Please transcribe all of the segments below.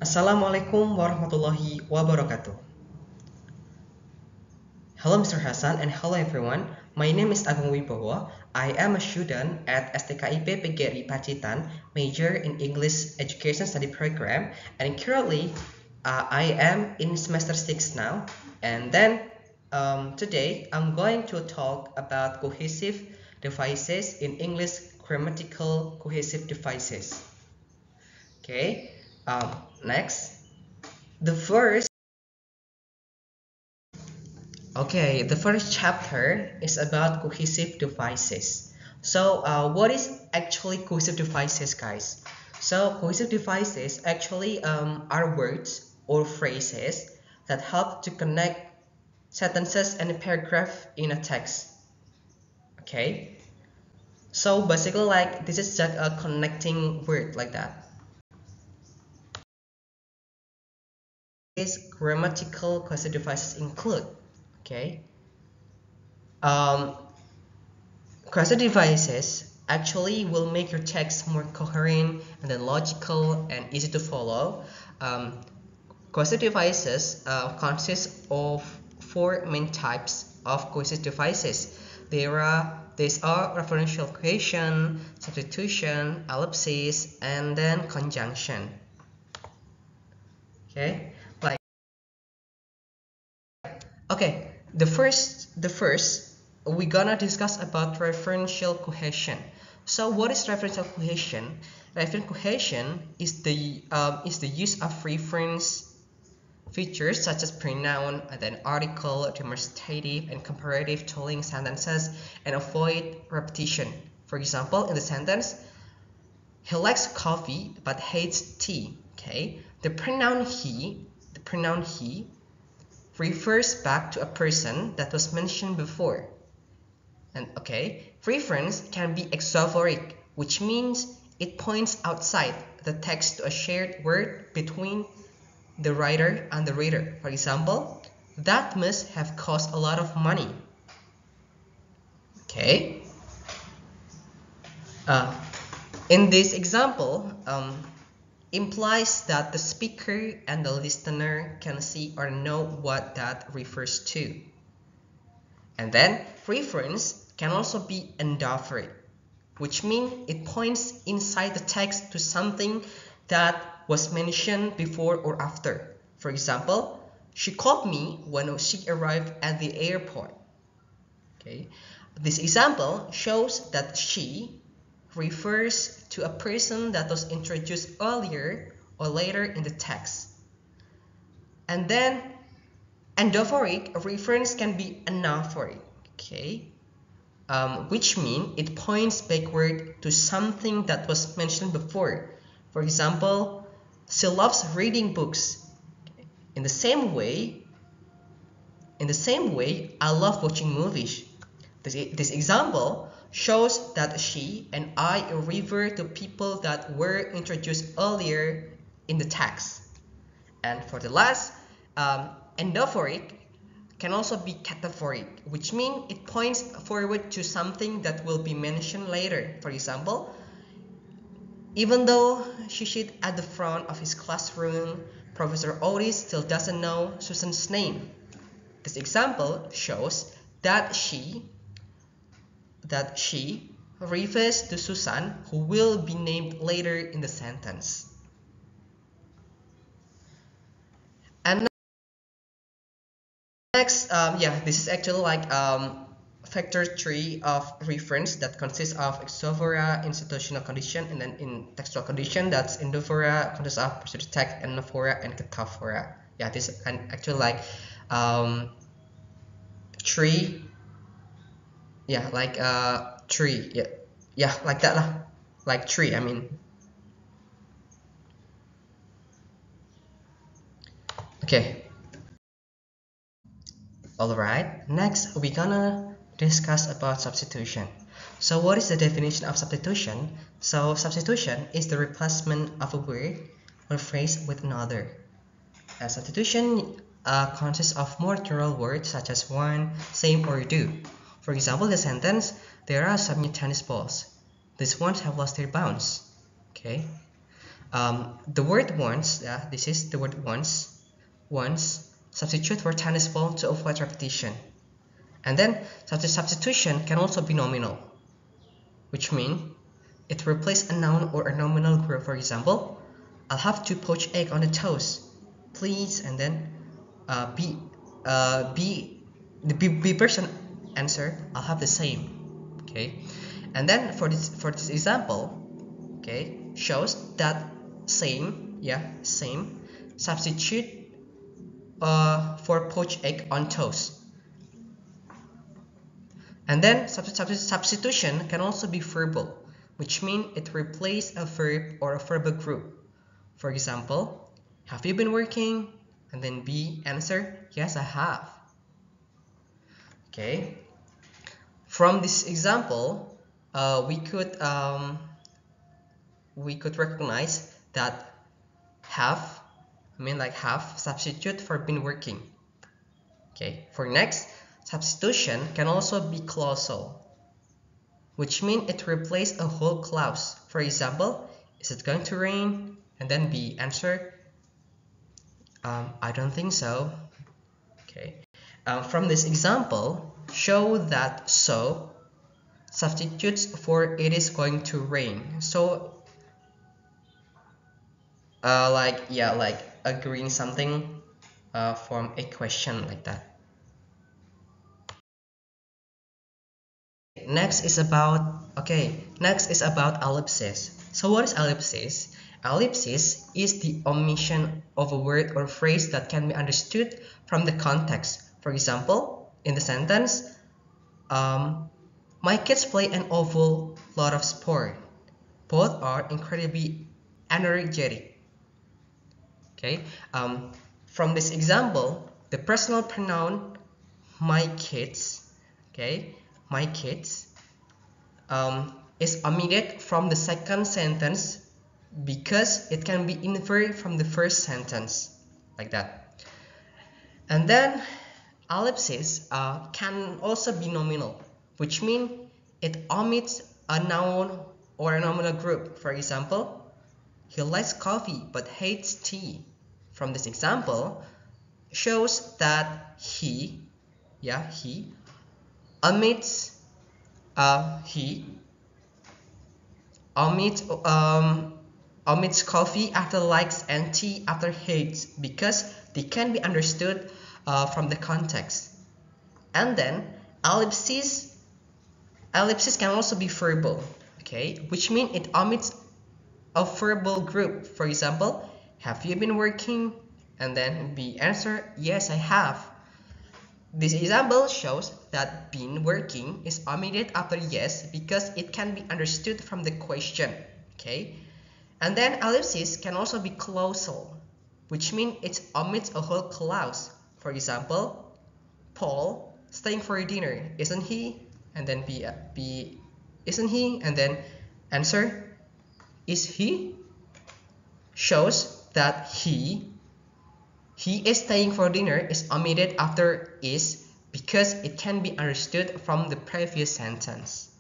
Assalamualaikum warahmatullahi wabarakatuh. Hello Mr. Hasan and hello everyone. My name is Agung Wibowo. I am a student at STKIP PGRI Pacitan, major in English Education Study Program, and currently I am in semester 6 now. And then today I'm going to talk about cohesive devices in English, grammatical cohesive devices. Okay, next. The first the first chapter is about cohesive devices. So, what is actually cohesive devices, guys? So, cohesive devices actually are words or phrases that help to connect sentences and a paragraph in a text. Okay. So basically, like this is just a connecting word like that. These grammatical cohesive devices include, okay, cohesive devices actually will make your text more coherent and then logical and easy to follow. Cohesive devices consist of four main types of cohesive devices. These are referential cohesion, substitution, ellipsis, and then conjunction. Okay, like the first we're gonna discuss about referential cohesion. So what is referential cohesion? Referential cohesion is the use of reference features such as pronoun and then article, demonstrative and comparative to link sentences and avoid repetition. For example, in the sentence, he likes coffee but hates tea. Okay, the pronoun he refers back to a person that was mentioned before. And reference can be exophoric, which means it points outside the text to a shared word between the writer and the reader. For example, that must have cost a lot of money. Okay. In this example, implies that the speaker and the listener can see or know what that refers to. And then reference can also be endophoric, which means it points inside the text to something that was mentioned before or after. For example, she called me when she arrived at the airport. Okay, this example shows that she refers to a person that was introduced earlier or later in the text. And then endophoric reference can be anaphoric, okay, which means it points backward to something that was mentioned before. For example, she loves reading books. In the same way, I love watching movies. This example shows that she and I refer to people that were introduced earlier in the text. And for the last, endophoric can also be cataphoric, which means it points forward to something that will be mentioned later. For example, even though she sits at the front of his classroom, Professor Otis still doesn't know Susan's name. This example shows that she refers to Susan, who will be named later in the sentence. And next, this is actually like factor tree of reference that consists of exophora, institutional condition, and then in textual condition, that's endophora, consists of pursuit text, anaphora, and cataphora. Yeah, this is actually like tree. Yeah, like tree. Yeah, like that lah. Like tree, I mean. Okay. Alright, next we're gonna discuss about substitution. So what is the definition of substitution? So substitution is the replacement of a word or phrase with another. And substitution consists of more general words such as one, same, or do. For example, the sentence, there are some new tennis balls. These ones have lost their bounds. Okay. The word once, this is the word once, substitute for tennis ball to avoid repetition. And then such a substitution can also be nominal, which means it replaces a noun or a nominal group. For example, I'll have 2 poached egg on the toast, please. And then the B person answer, I'll have the same. Okay. And then for this example, okay, shows that same substitute for poached egg on toast. And then substitution can also be verbal, which means it replaces a verb or a verbal group. For example, have you been working? And then B answer, yes, I have. Okay. From this example, we could recognize that have substitute for been working. Okay. For next, substitution can also be clausal, which means it replaces a whole clause. For example, is it going to rain? And then B answer, I don't think so. Okay. From this example, show that so substitutes for it is going to rain. So like agreeing something from a question like that. Next is about ellipsis. So what is ellipsis? Ellipsis is the omission of a word or phrase that can be understood from the context. For example, in the sentence, my kids play an awful lot of sport. Both are incredibly energetic. Okay. From this example, the personal pronoun my kids, is omitted from the second sentence because it can be inferred from the first sentence, like that. And then ellipsis can also be nominal, which means it omits a noun or a nominal group. For example, he likes coffee but hates tea. From this example, shows that he omits coffee after likes and tea after hates because they can be understood from the context. And then ellipsis can also be verbal, okay, which means it omits a verbal group. For example, have you been working? And then B answer, yes, I have. This example shows that been working is omitted after yes because it can be understood from the question. Okay. And then ellipsis can also be clausal, which means it omits a whole clause. For example, Paul staying for dinner, isn't he? And then B isn't he? And then answer, is he? Shows that he is staying for dinner is omitted after is because it can be understood from the previous sentence.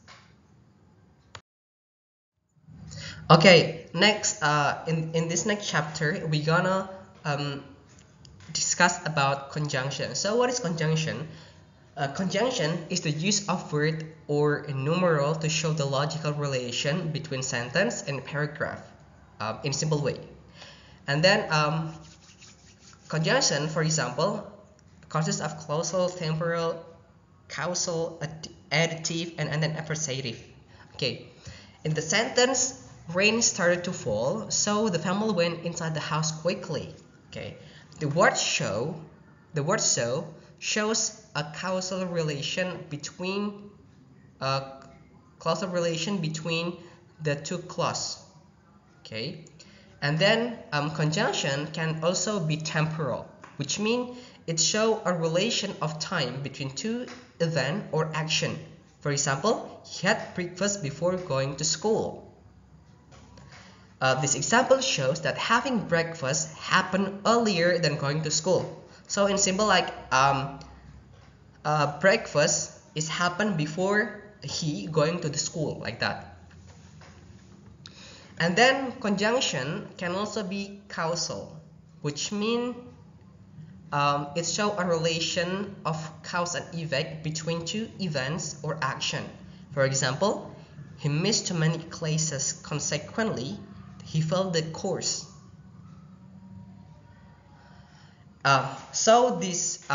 Okay, next in this next chapter we're gonna discuss about conjunction. So what is conjunction? Conjunction is the use of word or a numeral to show the logical relation between sentence and paragraph in a simple way. And then conjunction, for example, consists of clausal, temporal, causal, additive, and then appositive. Okay, in the sentence, rain started to fall, so the family went inside the house quickly. Okay, the word so shows a causal relation between the two clauses. Okay. And then conjunction can also be temporal, which means it shows a relation of time between two events or action. For example, he had breakfast before going to school. This example shows that having breakfast happened earlier than going to school. So in simple, like breakfast is happened before he going to the school, like that. And then conjunction can also be causal, which means it shows a relation of cause and effect between two events or action. For example, he missed too many classes, consequently, he failed the course. So this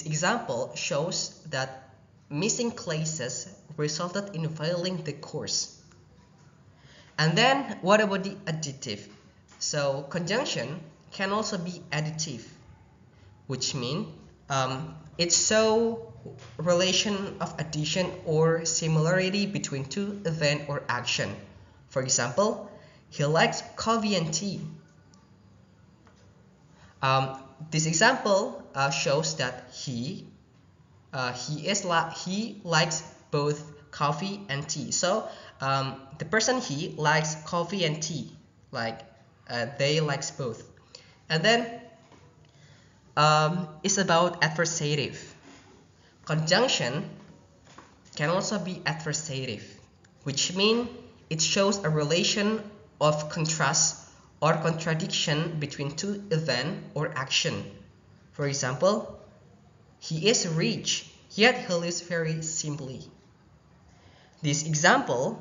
example shows that missing classes resulted in failing the course. And then what about the additive? So conjunction can also be additive, which means it shows relation of addition or similarity between two event or action. For example, he likes coffee and tea. This example shows that he likes both coffee and tea. So the person he likes coffee and tea, like they likes both. And then it's about adversative. Conjunction can also be adversative, which means it shows a relation of contrast or contradiction between two event or action. For example, he is rich, yet he lives very simply. This example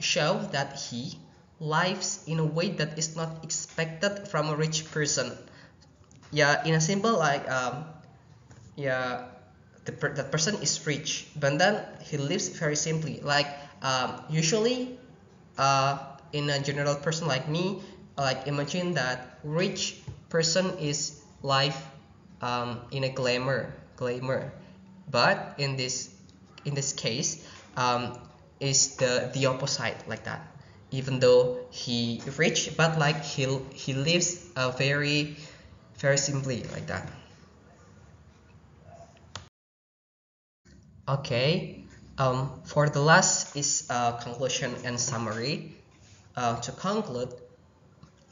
shows that he lives in a way that is not expected from a rich person. Yeah, in a simple like that person is rich, but then he lives very simply. Like usually in a general person like me, like imagine that rich person is life in a glamour, but in this case is the opposite like that. Even though he rich, but like he lives very simply like that. Okay, for the last is conclusion and summary. To conclude,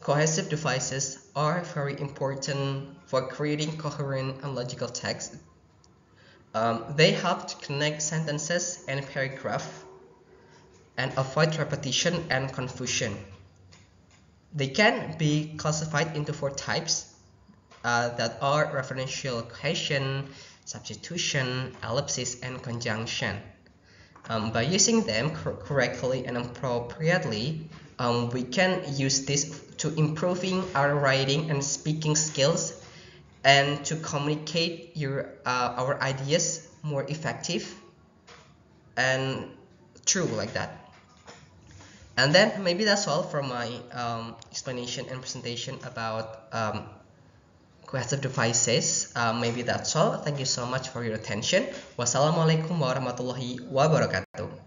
cohesive devices are very important for creating coherent and logical text. They help to connect sentences and paragraphs and avoid repetition and confusion. They can be classified into 4 types that are referential cohesion, substitution, ellipsis, and conjunction. By using them correctly and appropriately, we can use this to improving our writing and speaking skills and to communicate our ideas more effective and true like that. And then maybe that's all from my explanation and presentation about cohesive devices. Maybe that's all. Thank you so much for your attention. Wassalamualaikum warahmatullahi wabarakatuh.